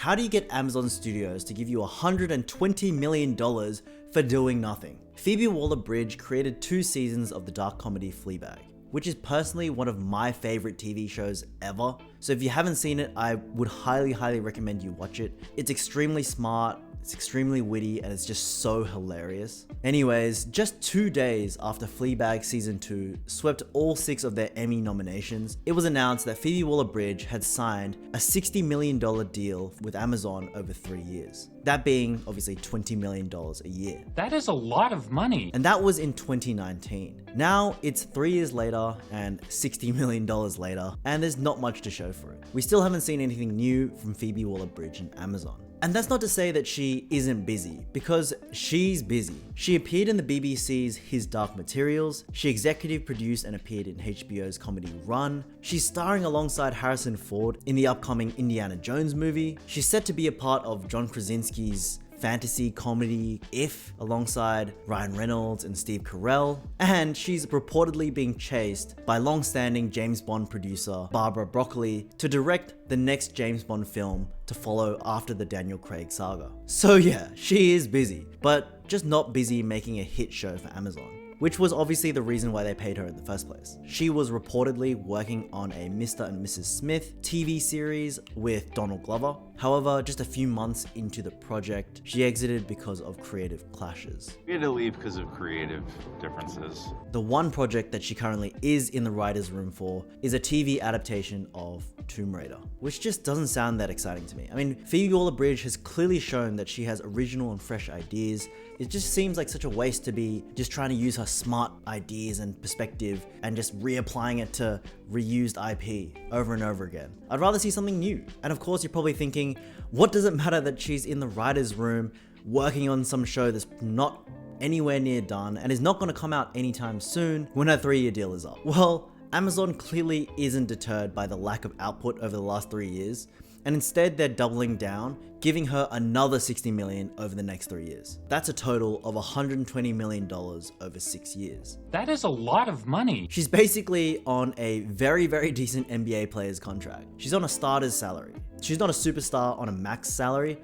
How do you get Amazon Studios to give you $120 million for doing nothing? Phoebe Waller-Bridge created 2 seasons of the dark comedy Fleabag, which is personally one of my favorite TV shows ever. So if you haven't seen it, I would highly recommend you watch it. It's extremely smart, it's extremely witty, and it's just so hilarious. Anyways, just 2 days after Fleabag Season 2 swept all 6 of their Emmy nominations, it was announced that Phoebe Waller-Bridge had signed a $60 million deal with Amazon over 3 years. That being, obviously, $20 million a year. That is a lot of money. And that was in 2019. Now, it's 3 years later and $60 million later, and there's not much to show for it. We still haven't seen anything new from Phoebe Waller-Bridge and Amazon. And that's not to say that she isn't busy, because she's busy. She appeared in the BBC's His Dark Materials, she executive produced and appeared in HBO's comedy Run, she's starring alongside Harrison Ford in the upcoming Indiana Jones movie, she's set to be a part of John Krasinski's fantasy comedy If alongside Ryan Reynolds and Steve Carell, and she's reportedly being chased by long-standing James Bond producer Barbara Broccoli to direct the next James Bond film to follow after the Daniel Craig saga. So yeah, she is busy, but just not busy making a hit show for Amazon, which was obviously the reason why they paid her in the first place. She was reportedly working on a Mr. and Mrs. Smith TV series with Donald Glover. However, just a few months into the project, she exited because of creative clashes. We had to leave because of creative differences. The one project that she currently is in the writer's room for is a TV adaptation of Tomb Raider, which just doesn't sound that exciting to me. I mean, Phoebe Waller-Bridge has clearly shown that she has original and fresh ideas. It just seems like such a waste to be just trying to use her smart ideas and perspective and just reapplying it to reused IP over and over again. I'd rather see something new. And of course, you're probably thinking, what does it matter that she's in the writer's room working on some show that's not anywhere near done and is not going to come out anytime soon when her 3-year deal is up? Well, Amazon clearly isn't deterred by the lack of output over the last 3 years, and instead they're doubling down, giving her another $60 million over the next 3 years. That's a total of $120 million over 6 years. That is a lot of money. She's basically on a very decent NBA player's contract. She's on a starter's salary. She's not a superstar on a max salary,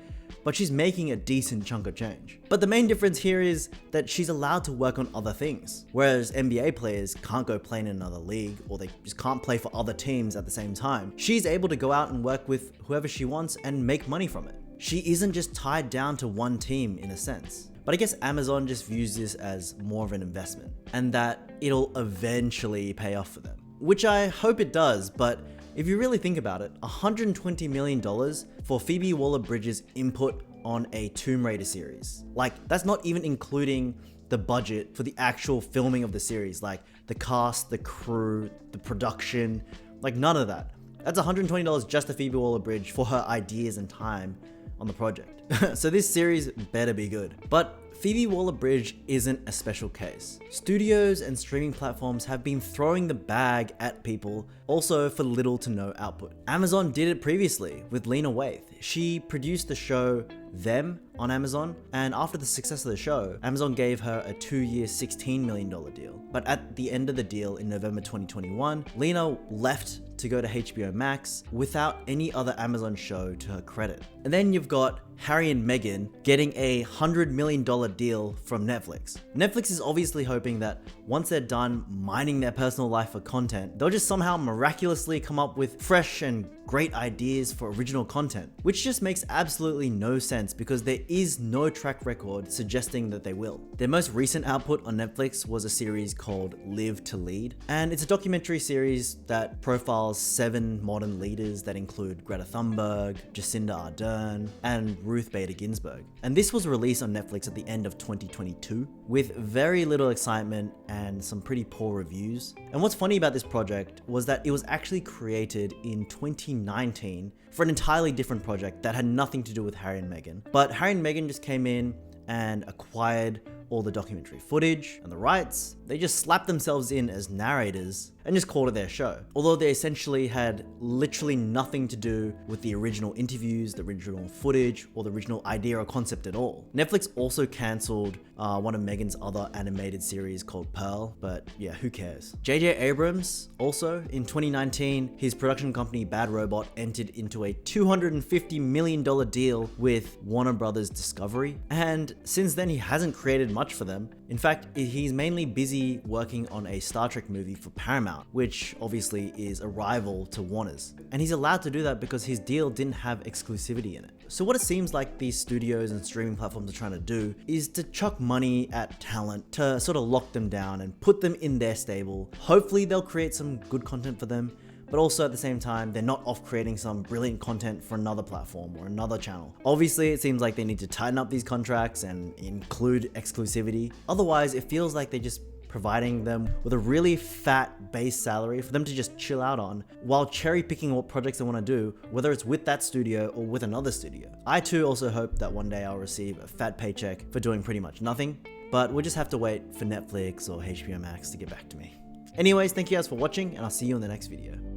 but she's making a decent chunk of change. But the main difference here is that she's allowed to work on other things, whereas NBA players can't go play in another league, or they just can't play for other teams at the same time. She's able to go out and work with whoever she wants and make money from it. She isn't just tied down to one team in a sense. But I guess Amazon just views this as more of an investment, and that it'll eventually pay off for them. Which I hope it does, but if you really think about it, $120 million for Phoebe Waller-Bridge's input on a Tomb Raider series. Like, that's not even including the budget for the actual filming of the series, like the cast, the crew, the production, like none of that. That's $120 just to Phoebe Waller-Bridge for her ideas and time on the project. So this series better be good. But Phoebe Waller-Bridge isn't a special case. Studios and streaming platforms have been throwing the bag at people, also for little to no output. Amazon did it previously with Lena Waithe. She produced the show Them on Amazon, and after the success of the show, Amazon gave her a 2-year $16 million deal. But at the end of the deal in November 2021, Lena left to go to HBO Max without any other Amazon show to her credit. And then you've got Harry and Meghan getting a $100 million deal from Netflix. Netflix is obviously hoping that once they're done mining their personal life for content, they'll just somehow miraculously come up with fresh and great ideas for original content, which just makes absolutely no sense because there is no track record suggesting that they will. Their most recent output on Netflix was a series called Live to Lead, and it's a documentary series that profiles 7 modern leaders that include Greta Thunberg, Jacinda Ardern, and Ruth Bader Ginsburg. And this was released on Netflix at the end of 2022 with very little excitement and some pretty poor reviews. And what's funny about this project was that it was actually created in 2019 for an entirely different project that had nothing to do with Harry and Meghan. But Harry and Meghan just came in and acquired all the documentary footage and the rights. They just slapped themselves in as narrators, and just called it their show. Although they essentially had literally nothing to do with the original interviews, the original footage, or the original idea or concept at all. Netflix also cancelled one of Megan's other animated series called Pearl, but yeah, who cares? J.J. Abrams also, in 2019, his production company Bad Robot entered into a $250 million deal with Warner Brothers Discovery, and since then he hasn't created much for them. In fact, he's mainly busy working on a Star Trek movie for Paramount, which obviously is a rival to Warner's. And he's allowed to do that because his deal didn't have exclusivity in it. So what it seems like these studios and streaming platforms are trying to do is to chuck money at talent to sort of lock them down and put them in their stable. Hopefully they'll create some good content for them, but also at the same time, they're not off creating some brilliant content for another platform or another channel. Obviously, it seems like they need to tighten up these contracts and include exclusivity. Otherwise, it feels like they're just providing them with a really fat base salary for them to just chill out on while cherry picking what projects they want to do, whether it's with that studio or with another studio. I too also hope that one day I'll receive a fat paycheck for doing pretty much nothing, but we'll just have to wait for Netflix or HBO Max to get back to me. Anyways, thank you guys for watching, and I'll see you in the next video.